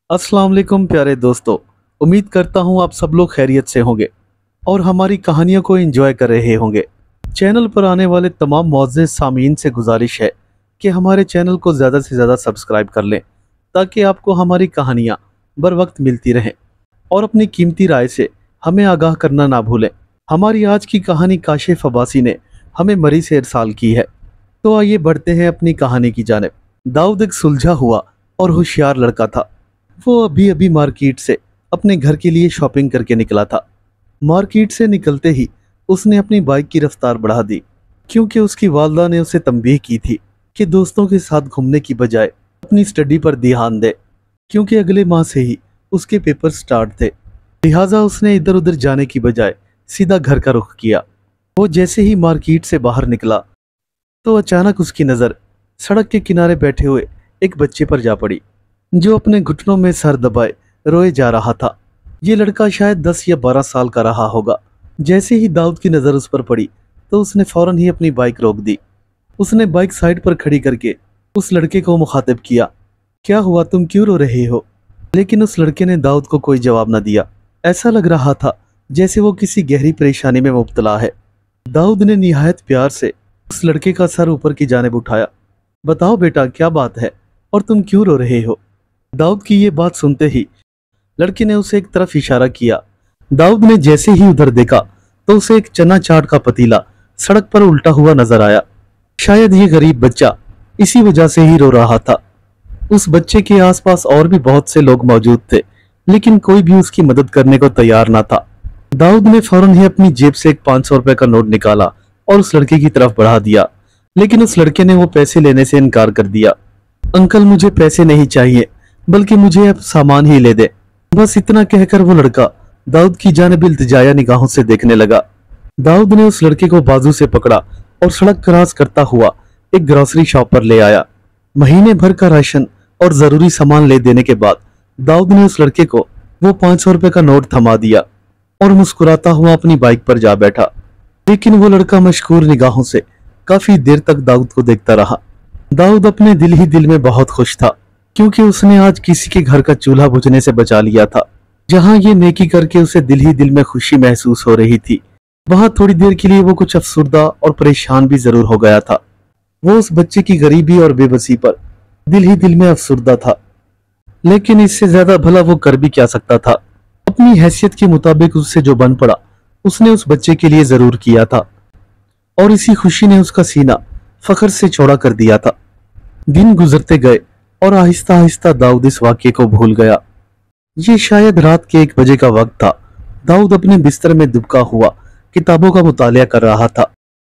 अस्सलाम वालेकुम प्यारे दोस्तों। उम्मीद करता हूँ आप सब लोग खैरियत से होंगे और हमारी कहानियों को एंजॉय कर रहे होंगे। चैनल पर आने वाले तमाम मुअज़्ज़िज़ सामीन से गुजारिश है कि हमारे चैनल को ज़्यादा से ज़्यादा सब्सक्राइब कर लें ताकि आपको हमारी कहानियाँ बर वक्त मिलती रहें और अपनी कीमती राय से हमें आगाह करना ना भूलें। हमारी आज की कहानी काशिफ अब्बासी ने हमें मरी से इरसाल की है, तो आइए बढ़ते हैं अपनी कहानी की जानिब। दाऊद एक सुलझा हुआ और होशियार लड़का था। वो अभी अभी मार्केट से अपने घर के लिए शॉपिंग करके निकला था। मार्केट से निकलते ही उसने अपनी बाइक की रफ्तार बढ़ा दी, क्योंकि उसकी वालदा ने उसे तंबीह की थी कि दोस्तों के साथ घूमने की बजाय अपनी स्टडी पर ध्यान दे, क्योंकि अगले माह से ही उसके पेपर स्टार्ट थे। लिहाजा उसने इधर उधर जाने की बजाय सीधा घर का रुख किया। वो जैसे ही मार्केट से बाहर निकला तो अचानक उसकी नज़र सड़क के किनारे बैठे हुए एक बच्चे पर जा पड़ी, जो अपने घुटनों में सर दबाए रोए जा रहा था। ये लड़का शायद 10 या 12 साल का रहा होगा। जैसे ही दाऊद की नज़र उस पर पड़ी तो उसने फौरन ही अपनी बाइक रोक दी। उसने बाइक साइड पर खड़ी करके उस लड़के को मुखातिब किया, क्या हुआ, तुम क्यों रो रहे हो? लेकिन उस लड़के ने दाऊद को कोई जवाब न दिया। ऐसा लग रहा था जैसे वो किसी गहरी परेशानी में मुब्तला है। दाऊद ने निहायत प्यार से उस लड़के का सर ऊपर की जानिब उठाया। बताओ बेटा, क्या बात है और तुम क्यों रो रहे हो? दाऊद की ये बात सुनते ही लड़के ने उसे एक तरफ इशारा किया। दाऊद ने जैसे ही उधर देखा तो उसे एक चना चाट का पतीला सड़क पर उल्टा हुआ नजर आया। शायद ये गरीब बच्चा इसी वजह से ही रो रहा था। उस बच्चे के आसपास और भी बहुत से लोग मौजूद थे, लेकिन कोई भी उसकी मदद करने को तैयार ना था। दाऊद ने फौरन ही अपनी जेब से एक 500 रुपए का नोट निकाला और उस लड़के की तरफ बढ़ा दिया, लेकिन उस लड़के ने वो पैसे लेने से इनकार कर दिया। अंकल, मुझे पैसे नहीं चाहिए, बल्कि मुझे अब सामान ही ले दे। बस इतना कहकर वो लड़का दाऊद की जानिब इल्तिजाया निगाहों से देखने लगा। दाऊद ने उस लड़के को बाजू से पकड़ा और सड़क क्रॉस करता हुआ एक ग्रोसरी शॉप पर ले आया। महीने भर का राशन और जरूरी सामान ले देने के बाद दाऊद ने उस लड़के को वो 500 रुपए का नोट थमा दिया और मुस्कुराता हुआ अपनी बाइक पर जा बैठा। लेकिन वो लड़का मशकूर निगाहों से काफी देर तक दाऊद को देखता रहा। दाऊद अपने दिल ही दिल में बहुत खुश था, क्योंकि उसने आज किसी के घर का चूल्हा बुझने से बचा लिया था। जहां ये नेकी करके उसे दिल ही दिल में खुशी महसूस हो रही थी, वहां थोड़ी देर के लिए वो कुछ अफसुर्दा और परेशान भी जरूर हो गया था। वो उस बच्चे की गरीबी और बेबसी पर दिल ही दिल में अफसुर्दा था, लेकिन इससे ज्यादा भला वो कर भी क्या सकता था। अपनी हैसियत के मुताबिक उससे जो बन पड़ा उसने उस बच्चे के लिए जरूर किया था, और इसी खुशी ने उसका सीना फख्र से चौड़ा कर दिया था। दिन गुजरते गए और आहिस्ता आहिस्ता दाऊद इस वाक्य को भूल गया। ये शायद रात के 1 बजे का वक्त था। दाऊद अपने बिस्तर में दुबका हुआ किताबों का मुतालिया कर रहा था।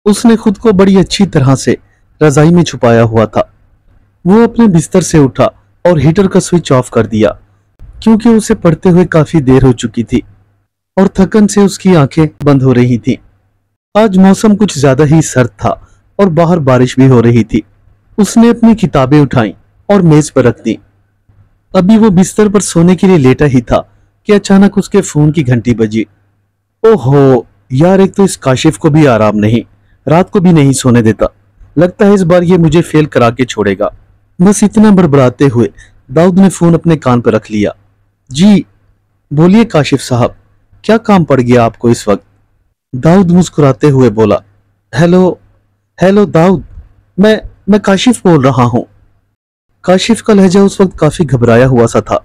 उसने खुद को बड़ी अच्छी तरह से रजाई में छुपाया हुआ था। वो अपने बिस्तर से उठा और हीटर का स्विच ऑफ कर दिया, क्योंकि उसे पढ़ते हुए काफी देर हो चुकी थी और थकन से उसकी आंखें बंद हो रही थीं। आज मौसम कुछ ज्यादा ही सर्द था और बाहर बारिश भी हो रही थी। उसने अपनी किताबें उठाई और मेज पर रख दी। अभी वो बिस्तर पर सोने के लिए लेटा ही था कि अचानक उसके फोन की घंटी बजी। ओहो यार, एक तो इस काशिफ को भी आराम नहीं, रात को भी नहीं सोने देता। लगता है इस बार ये मुझे फेल करा के छोड़ेगा। बस इतना बड़बड़ाते हुए दाऊद ने फोन अपने कान पर रख लिया। जी बोलिए काशिफ साहब, क्या काम पड़ गया आपको इस वक्त? दाऊद मुस्कुराते हुए बोला। हेलो हेलो दाऊद, मैं काशिफ बोल रहा हूँ। काशिफ का लहजा उस वक्त काफी घबराया हुआ सा था।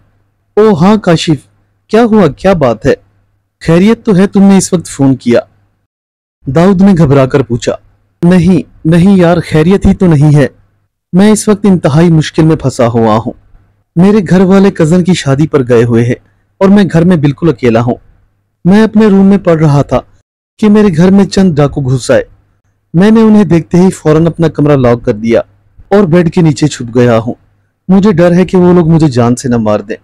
ओ हाँ काशिफ, क्या हुआ, क्या बात है? खैरियत तो है, तुमने इस वक्त फोन किया? दाऊद ने घबराकर पूछा। नहीं नहीं यार, खैरियत ही तो नहीं है। मैं इस वक्त इंतहाई मुश्किल में फंसा हुआ हूँ। मेरे घर वाले कजन की शादी पर गए हुए हैं और मैं घर में बिल्कुल अकेला हूँ। मैं अपने रूम में पढ़ रहा था कि मेरे घर में चंद डाकू घुस आए। मैंने उन्हें देखते ही फौरन अपना कमरा लॉक कर दिया और बेड के नीचे छुप गया हूँ। मुझे डर है कि वो लोग मुझे जान से न मार दें।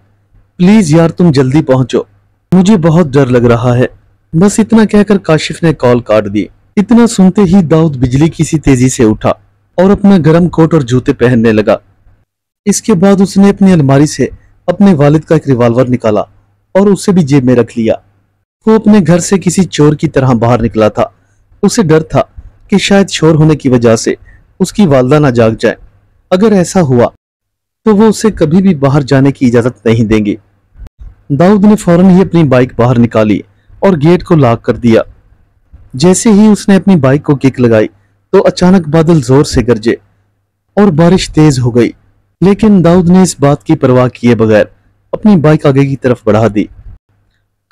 प्लीज यार तुम जल्दी पहुंचो, मुझे बहुत डर लग रहा है। बस इतना कहकर काशिफ ने कॉल काट दी। इतना सुनते ही दाऊद बिजली की सी तेजी से उठा और अपना गर्म कोट और जूते पहनने लगा। इसके बाद उसने अपनी अलमारी से अपने वालिद का एक रिवॉल्वर निकाला और उसे भी जेब में रख लिया। वो अपने घर से किसी चोर की तरह बाहर निकला था। उसे डर था कि शायद शोर होने की वजह से उसकी वालदा ना जाग जाए। अगर ऐसा हुआ तो वो उसे कभी भी बाहर जाने की इजाजत नहीं देंगे। दाऊद ने फौरन ही अपनी बाइक बाहर निकाली और गेट को लॉक कर दिया। जैसे ही उसने अपनी बाइक को किक लगाई तो अचानक बादल जोर से गरजे और बारिश तेज हो गई। लेकिन दाऊद ने इस बात की परवाह किए बगैर अपनी बाइक आगे की तरफ बढ़ा दी।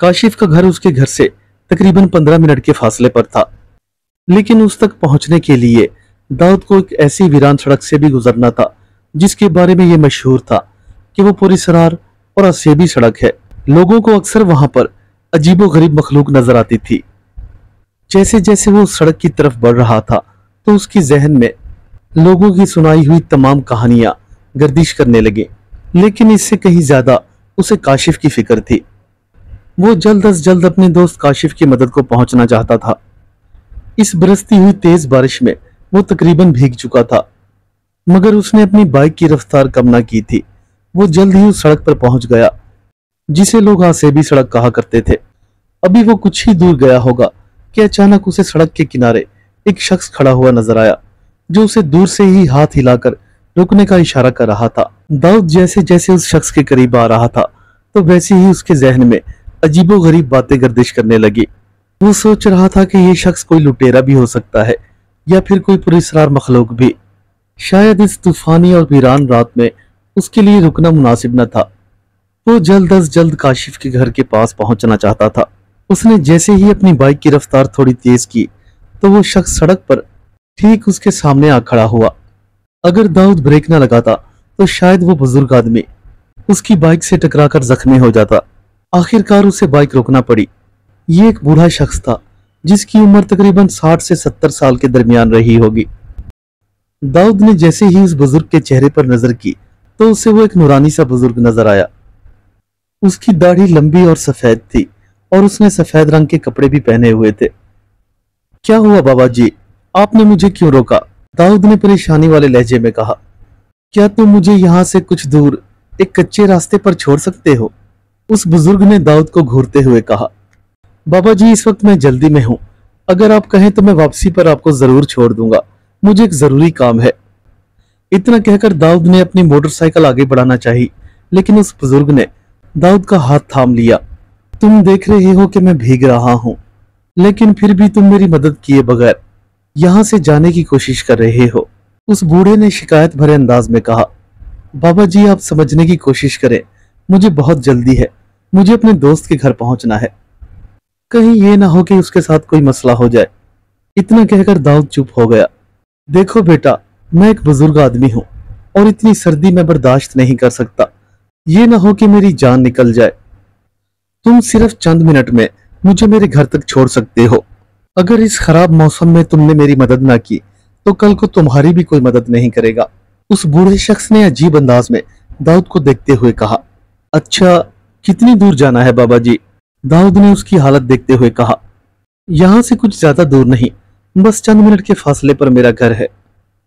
काशिफ का घर उसके घर से तकरीबन 15 मिनट के फासले पर था, लेकिन उस तक पहुंचने के लिए दाऊद को एक ऐसी वीरान सड़क से भी गुजरना था जिसके बारे में यह मशहूर था कि वो पूरी सरार और असेबी सड़क है। लोगों को अक्सर वहां पर अजीबो गरीब मखलूक नजर आती थी। जैसे जैसे वो उस सड़क की तरफ बढ़ रहा था तो उसकी जहन में लोगों की सुनाई हुई तमाम कहानियां गर्दिश करने लगी, लेकिन इससे कहीं ज्यादा उसे काशिफ की फिक्र थी। वो जल्द अज जल्द अपने दोस्त काशिफ की मदद को पहुंचना चाहता था। इस बरसती हुई तेज बारिश में वो तकरीबन भीग चुका था, मगर उसने अपनी बाइक की रफ्तार कम ना की थी। वो जल्द ही उस सड़क पर पहुंच गया जिसे लोग आसेबी सड़क कहा करते थे। अभी वो कुछ ही दूर गया होगा कि अचानक उसे सड़क के किनारे एक शख्स खड़ा हुआ नजर आया, जो उसे दूर से ही हाथ हिलाकर रुकने का इशारा कर रहा था। दाऊद जैसे जैसे उस शख्स के करीब आ रहा था तो वैसे ही उसके जहन में अजीबो गरीब बातें गर्दिश करने लगी। वो सोच रहा था कि ये शख्स कोई लुटेरा भी हो सकता है या फिर कोई पुरस्कार मखलूक भी। शायद इस तूफानी और वीरान रात में उसके लिए रुकना मुनासिब न था। वो जल्द अज जल्द काशिफ के घर के पास पहुंचना चाहता था। उसने जैसे ही अपनी बाइक की रफ्तार थोड़ी तेज की तो वो शख्स सड़क पर ठीक उसके सामने आ खड़ा हुआ। अगर दाऊद ब्रेक न लगाता तो शायद वो बुजुर्ग आदमी उसकी बाइक से टकराकर जख्मी हो जाता। आखिरकार उसे बाइक रोकना पड़ी। ये एक बूढ़ा शख्स था जिसकी उम्र तकरीबन 60 से 70 साल के दरमियान रही होगी। दाऊद ने जैसे ही उस बुजुर्ग के चेहरे पर नजर की तो उसे वो एक नूरानी सा बुजुर्ग नजर आया। उसकी दाढ़ी लंबी और सफेद थी और उसने सफेद रंग के कपड़े भी पहने हुए थे। क्या हुआ बाबा जी, आपने मुझे क्यों रोका? दाऊद ने परेशानी वाले लहजे में कहा। क्या तुम मुझे यहाँ से कुछ दूर एक कच्चे रास्ते पर छोड़ सकते हो? उस बुजुर्ग ने दाऊद को घूरते हुए कहा। बाबा जी, इस वक्त मैं जल्दी में हूँ। अगर आप कहें तो मैं वापसी पर आपको जरूर छोड़ दूंगा। मुझे एक जरूरी काम है। इतना कहकर दाऊद ने अपनी मोटरसाइकिल आगे बढ़ाना चाहिए, लेकिन उस बुजुर्ग ने दाऊद का हाथ थाम लिया। तुम देख रहे हो कि मैं भीग रहा हूँ, लेकिन फिर भी तुम मेरी मदद किए बगैर यहाँ से जाने की कोशिश कर रहे हो। उस बूढ़े ने शिकायत भरे अंदाज में कहा। बाबा जी, आप समझने की कोशिश करें, मुझे बहुत जल्दी है। मुझे अपने दोस्त के घर पहुंचना है। कहीं ये ना हो कि उसके साथ कोई मसला हो जाए। इतना कहकर दाऊद चुप हो गया। देखो बेटा, मैं एक बुजुर्ग आदमी हूँ और इतनी सर्दी में बर्दाश्त नहीं कर सकता। ये ना हो कि मेरी जान निकल जाए। तुम सिर्फ चंद मिनट में मुझे मेरे घर तक छोड़ सकते हो। अगर इस खराब मौसम में तुमने मेरी मदद ना की तो कल को तुम्हारी भी कोई मदद नहीं करेगा। उस बूढ़े शख्स ने अजीब अंदाज में दाऊद को देखते हुए कहा। अच्छा, कितनी दूर जाना है बाबा जी? दाऊद ने उसकी हालत देखते हुए कहा। यहाँ से कुछ ज्यादा दूर नहीं, बस चंद मिनट के फासले पर मेरा घर है।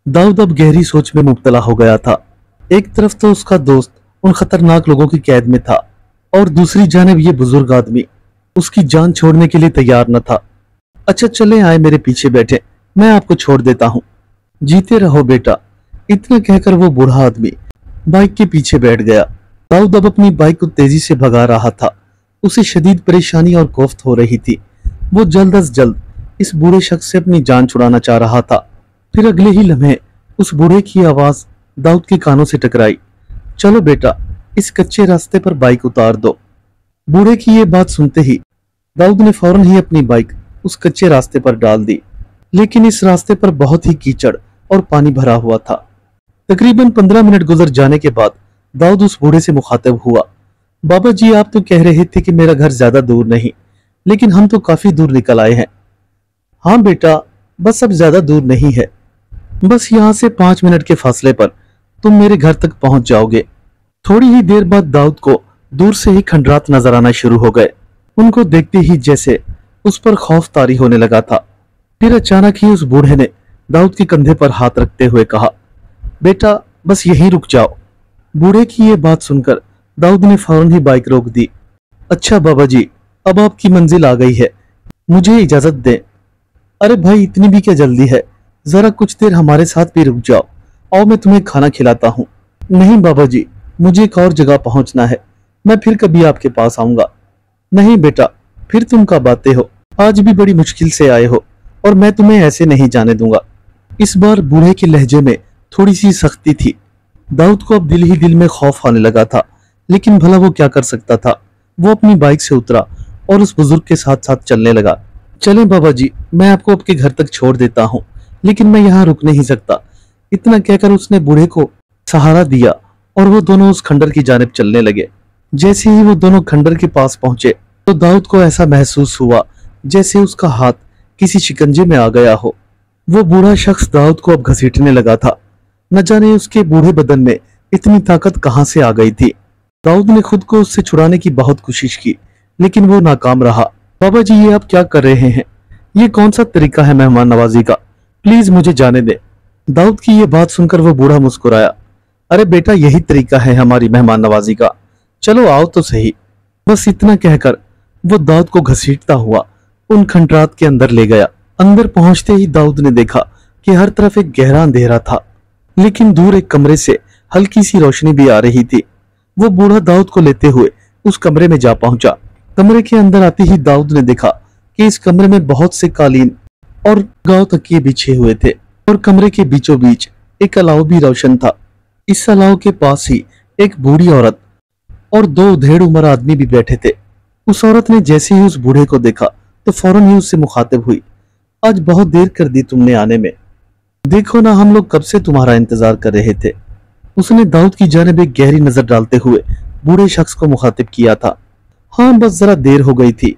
दाऊद अब गहरी सोच में मुब्तला हो गया था। एक तरफ तो उसका दोस्त उन खतरनाक लोगों की कैद में था और दूसरी जानिब ये बुजुर्ग आदमी उसकी जान छोड़ने के लिए तैयार न था। अच्छा चले आए, मेरे पीछे बैठे, मैं आपको छोड़ देता हूँ। जीते रहो बेटा। इतना कहकर वो बूढ़ा आदमी बाइक के पीछे बैठ गया। दाऊद अब अपनी बाइक को तेजी से भगा रहा था। उसे शदीद परेशानी और कोफ्त हो रही थी। वो जल्द अज जल्द इस बूढ़े शख्स से अपनी जान छुड़ाना चाह रहा था। फिर अगले ही लम्हे उस बूढ़े की आवाज दाऊद के कानों से टकराई। चलो बेटा, इस कच्चे रास्ते पर बाइक उतार दो। बूढ़े की ये बात सुनते ही दाऊद ने फौरन ही अपनी बाइक उस कच्चे रास्ते पर डाल दी, लेकिन इस रास्ते पर बहुत ही कीचड़ और पानी भरा हुआ था। तकरीबन 15 मिनट गुजर जाने के बाद दाऊद उस बूढ़े से मुखातिब हुआ। बाबा जी, आप तो कह रहे थे कि मेरा घर ज्यादा दूर नहीं, लेकिन हम तो काफी दूर निकल आए हैं। हाँ बेटा, बस अब ज्यादा दूर नहीं है। बस यहाँ से 5 मिनट के फासले पर तुम मेरे घर तक पहुंच जाओगे। थोड़ी ही देर बाद दाऊद को दूर से ही खंडरात नजर आना शुरू हो गए। उनको देखते ही जैसे उस पर खौफ तारी होने लगा था। फिर अचानक ही उस बूढ़े ने दाऊद के कंधे पर हाथ रखते हुए कहा, बेटा बस यहीं रुक जाओ। बूढ़े की ये बात सुनकर दाऊद ने फौरन ही बाइक रोक दी। अच्छा बाबा जी, अब आपकी मंजिल आ गई है, मुझे इजाजत दें। अरे भाई, इतनी भी क्या जल्दी है? जरा कुछ देर हमारे साथ भी रुक जाओ। आओ मैं तुम्हें खाना खिलाता हूँ। नहीं बाबा जी, मुझे एक और जगह पहुंचना है। मैं फिर कभी आपके पास आऊंगा। नहीं बेटा, फिर तुम कब आते हो? आज भी बड़ी मुश्किल से आए हो और मैं तुम्हें ऐसे नहीं जाने दूंगा। इस बार बूढ़े के लहजे में थोड़ी सी सख्ती थी। दाऊद को अब दिल ही दिल में खौफ आने लगा था, लेकिन भला वो क्या कर सकता था। वो अपनी बाइक से उतरा और उस बुजुर्ग के साथ साथ चलने लगा। चलें बाबा जी, मैं आपको आपके घर तक छोड़ देता हूँ, लेकिन मैं यहाँ रुक नहीं सकता। इतना कहकर उसने बूढ़े को सहारा दिया और वो दोनों उस खंडर की जानिब चलने लगे। जैसे ही वो दोनों खंडर के पास पहुंचे तो दाऊद को ऐसा महसूस हुआ जैसे उसका हाथ किसी शिकंजे में आ गया हो। वो बूढ़ा शख्स दाऊद को अब घसीटने लगा था। न जाने उसके बूढ़े बदन में इतनी ताकत कहां से आ गई थी। दाऊद ने खुद को उससे छुड़ाने की बहुत कोशिश की, लेकिन वो नाकाम रहा। बाबा जी, ये आप क्या कर रहे हैं? ये कौन सा तरीका है मेहमान नवाजी का? प्लीज मुझे जाने दे। दाऊद की ये बात सुनकर वो बूढ़ा मुस्कुराया। अरे बेटा, यही तरीका है हमारी मेहमान नवाजी का। चलो आओ तो सही। बस इतना कहकर वो दाऊद को घसीटता हुआ उन खंडरात के अंदर ले गया। अंदर पहुंचते ही दाऊद ने देखा कि हर तरफ एक गहरा अंधेरा था, लेकिन दूर एक कमरे से हल्की सी रोशनी भी आ रही थी। वो बूढ़ा दाऊद को लेते हुए उस कमरे में जा पहुंचा। कमरे के अंदर आते ही दाऊद ने देखा कि इस कमरे में बहुत से कालीन और गांव तकिए बिछे हुए थे और कमरे के बीचों बीच एक अलाव भी रोशन था। इस अलाव के पास ही एक बूढ़ी औरत और दो उधेड़ उम्र आदमी भी बैठे थे। उस औरत ने जैसे ही उस बूढ़े को देखा तो फौरन ही उससे मुखातिब हुई। आज बहुत देर कर दी तुमने आने में। देखो ना, हम लोग कब से तुम्हारा इंतजार कर रहे थे। उसने दाऊद की जानिब एक गहरी नजर डालते हुए बूढ़े शख्स को मुखातिब किया था। हाँ, बस जरा देर हो गई थी,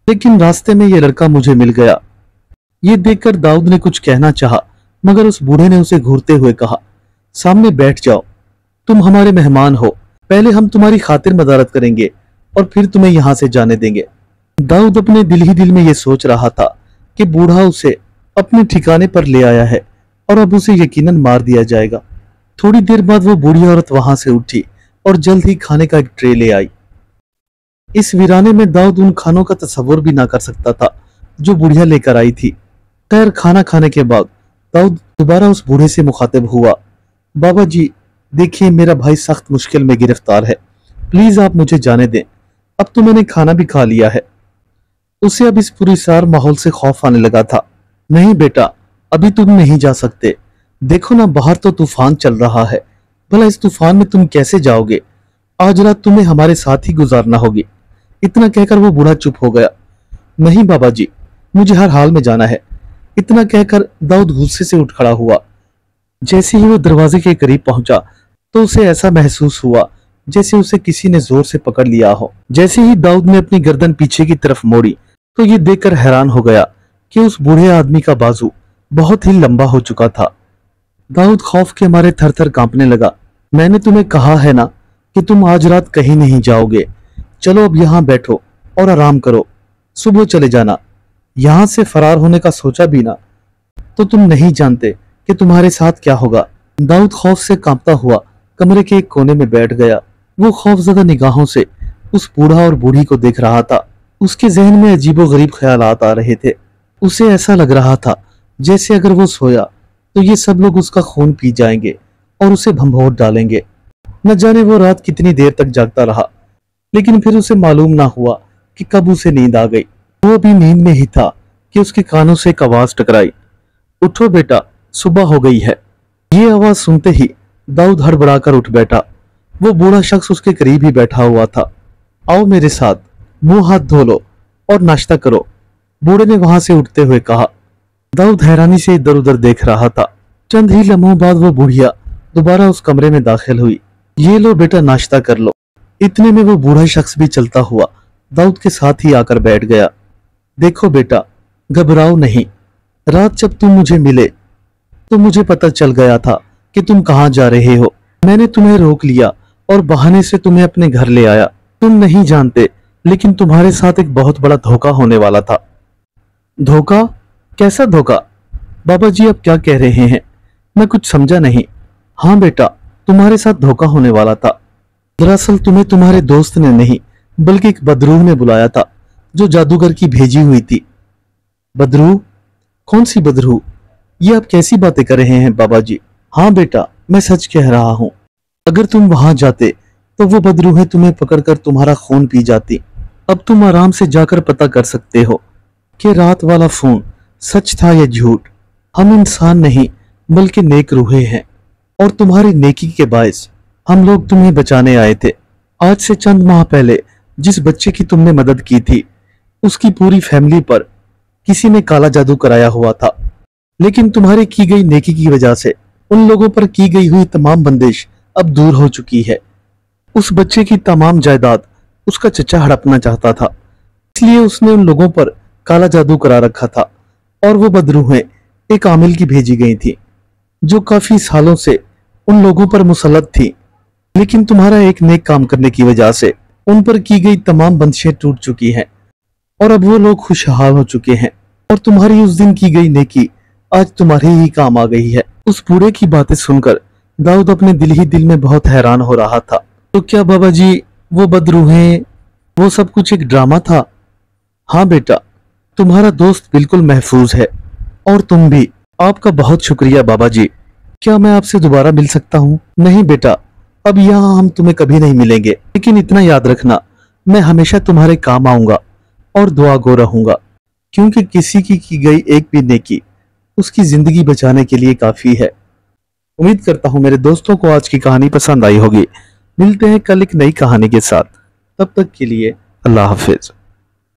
लेकिन रास्ते में ये लड़का मुझे मिल गया। ये देखकर दाऊद ने कुछ कहना चाहा, मगर उस बूढ़े ने उसे घूरते हुए कहा, सामने बैठ जाओ, तुम हमारे मेहमान हो। पहले हम तुम्हारी खातिर मदारत करेंगे और फिर तुम्हें यहाँ से जाने देंगे। दाऊद अपने दिल ही दिल में ये सोच रहा था कि बूढ़ा उसे अपने ठिकाने पर ले आया है और अब उसे यकीनन मार दिया जाएगा। थोड़ी देर बाद वो बूढ़ी औरत वहां से उठी और जल्द ही खाने का एक ट्रे ले आई। इस वीराने में दाऊद उन खानों का तस्वुर भी ना कर सकता था जो बुढ़िया लेकर आई थी। खैर, खाना खाने के बाद दाऊद दोबारा उस बूढ़े से मुखातिब हुआ। बाबा जी, देखिए, मेरा भाई सख्त मुश्किल में गिरफ्तार है। प्लीज आप मुझे जाने दें। अब तो मैंने खाना भी खा लिया है। उसे अब इस पुरस्कार माहौल से खौफ आने लगा था। नहीं बेटा, अभी तुम नहीं जा सकते। देखो ना, बाहर तो तूफान चल रहा है। भला इस तूफान में तुम कैसे जाओगे? आज रात तुम्हें हमारे साथ ही गुजारना होगी। इतना कहकर वो बूढ़ा चुप हो गया। नहीं बाबा जी, मुझे हर हाल में जाना है। इतना कहकर दाऊद गुस्से से उठ खड़ा हुआ। जैसे ही वो दरवाजे के करीब पहुंचा तो उसे ऐसा महसूस हुआ जैसे उसे किसी ने जोर से पकड़ लिया हो। जैसे ही दाऊद ने अपनी गर्दन पीछे की तरफ मोड़ी तो ये देखकर हैरान हो गया कि उस बूढ़े आदमी का बाजू बहुत ही लंबा हो चुका था। दाऊद खौफ के मारे थर थर कांपने लगा। मैंने तुम्हें कहा है ना कि तुम आज रात कहीं नहीं जाओगे। चलो अब यहाँ बैठो और आराम करो, सुबह चले जाना। यहाँ से फरार होने का सोचा भी ना तो तुम नहीं जानते कि तुम्हारे साथ क्या होगा। दाऊद खौफ से कांपता हुआ कमरे के एक कोने में बैठ गया। वो खौफजदा निगाहों से उस बूढ़ा और बूढ़ी को देख रहा था। उसके जहन में अजीबोगरीब ख्यालात आ रहे थे। उसे ऐसा लग रहा था जैसे अगर वो सोया तो ये सब लोग उसका खून पी जाएंगे और उसे भंभोर डालेंगे। न जाने वो रात कितनी देर तक जागता रहा, लेकिन फिर उसे मालूम ना हुआ कि कब उसे नींद आ गई। वो भी नींद में ही था कि उसके कानों से एक आवाज टकराई। उठो बेटा, सुबह हो गई है। ये आवाज सुनते ही दाऊद हड़बड़ाकर उठ बैठा। वो बूढ़ा शख्स उसके करीब ही बैठा हुआ था। आओ मेरे साथ, मुंह हाथ धो लो और नाश्ता करो, बूढ़े ने वहां से उठते हुए कहा। दाऊद हैरानी से इधर उधर देख रहा था। चंद ही लम्हों बाद वो बुढ़िया दोबारा उस कमरे में दाखिल हुई। ये लो बेटा, नाश्ता कर लो। इतने में वो बूढ़ा शख्स भी चलता हुआ दाऊद के साथ ही आकर बैठ गया। देखो बेटा, घबराओ नहीं। रात जब तुम मुझे मिले तो मुझे पता चल गया था कि तुम कहाँ जा रहे हो। मैंने तुम्हें रोक लिया और बहाने से तुम्हें अपने घर ले आया। तुम नहीं जानते, लेकिन तुम्हारे साथ एक बहुत बड़ा धोखा होने वाला था। धोखा? कैसा धोखा? बाबा जी, आप क्या कह रहे हैं? मैं कुछ समझा नहीं। हाँ बेटा, तुम्हारे साथ धोखा होने वाला था। दरअसल तुम्हें तुम्हारे दोस्त ने नहीं, बल्कि एक बदरूह ने बुलाया था जो जादूगर की भेजी हुई थी। बदरूह? कौन सी बदरूह? ये आप कैसी बातें कर रहे हैं बाबा जी? हाँ बेटा, मैं सच कह रहा हूँ। अगर तुम वहां जाते तो वो बदरूहें तुम्हें पकड़कर तुम्हारा खून पी जाती। अब तुम आराम से जाकर पता कर सकते हो कि रात वाला फोन सच था या झूठ। हम इंसान नहीं बल्कि नेक रूहें हैं, और तुम्हारी नेकी के बायस हम लोग तुम्हें बचाने आए थे। आज से चंद माह पहले जिस बच्चे की तुमने मदद की थी, उसकी पूरी फैमिली पर किसी ने काला जादू कराया हुआ था, लेकिन तुम्हारी की गई नेकी की वजह से उन लोगों पर की गई हुई तमाम बंदिश अब दूर हो चुकी है। उस बच्चे की तमाम जायदाद उसका चचा हड़पना चाहता था, इसलिए उसने उन लोगों पर काला जादू करा रखा था, और वो बदरूहें एक आमिल की भेजी गई थी जो काफी सालों से उन लोगों पर मुसल्लत थी। लेकिन तुम्हारा एक नेक काम करने की वजह से उन पर की गई तमाम बंदिशें टूट चुकी हैं, और अब वो लोग खुशहाल हो चुके हैं, और तुम्हारी उस दिन की गई नेकी आज तुम्हारे ही काम आ गई है। उस बूढ़े की बातें सुनकर दाऊद अपने दिल ही दिल में बहुत हैरान हो रहा था। तो क्या बाबा जी, वो बदरूहें, वो सब कुछ एक ड्रामा था? हाँ बेटा, तुम्हारा दोस्त बिल्कुल महफूज है, और तुम भी। आपका बहुत शुक्रिया बाबा जी। क्या मैं आपसे दोबारा मिल सकता हूँ? नहीं बेटा, अब यहाँ हम तुम्हें कभी नहीं मिलेंगे, लेकिन इतना याद रखना, मैं हमेशा तुम्हारे काम आऊंगा और दुआ गो रहूंगा, क्योंकि किसी की गई एक भी नेकी उसकी जिंदगी बचाने के लिए काफी है। उम्मीद करता हूँ मेरे दोस्तों को आज की कहानी पसंद आई होगी। मिलते हैं कल एक नई कहानी के साथ, तब तक के लिए अल्लाह हाफिज।